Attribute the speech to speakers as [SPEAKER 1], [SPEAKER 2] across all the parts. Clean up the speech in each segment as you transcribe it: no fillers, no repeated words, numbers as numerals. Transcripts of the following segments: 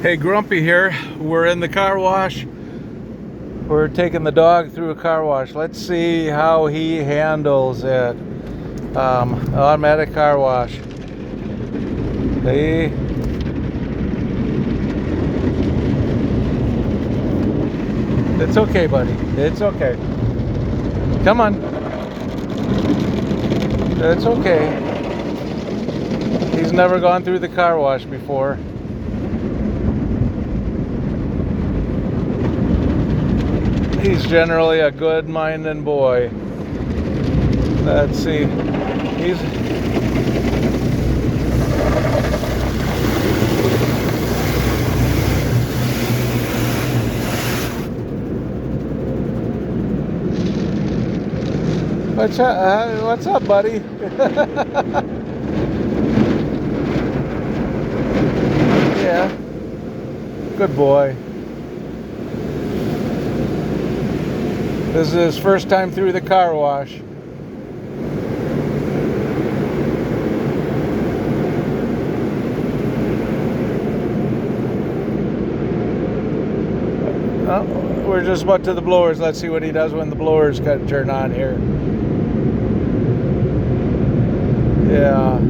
[SPEAKER 1] Hey, Grumpy here. We're in the car wash. We're taking the dog through a car wash. Let's see how he handles it. Automatic car wash. Hey. It's okay, buddy. It's okay. Come on. It's okay. He's never gone through the car wash before. He's generally a good-minded boy. Let's see. He's what's up, buddy? Yeah. Good boy. This is his first time through the car wash. Oh, we're just about to the blowers. Let's see what he does when the blowers turn on here. Yeah.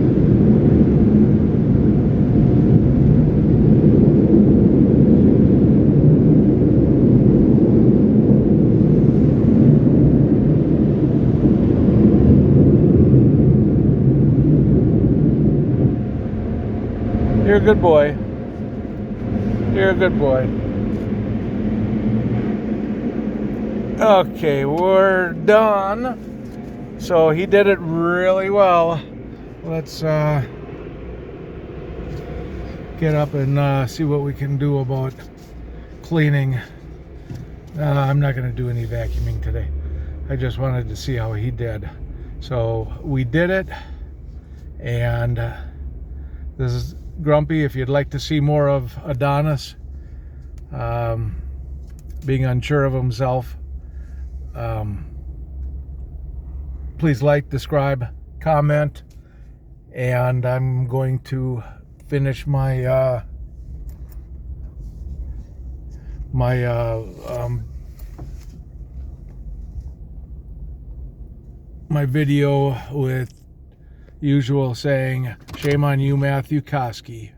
[SPEAKER 1] You're a good boy. You're a good boy. Okay, we're done. So he did it really well. Let's get up and see what we can do about cleaning. I'm not going to do any vacuuming today. I just wanted to see how he did. So we did it, and this is Grumpy. If you'd like to see more of Adonis being unsure of himself, please like, subscribe, comment, and I'm going to finish my my video with usual saying, shame on you, Matthew Koski.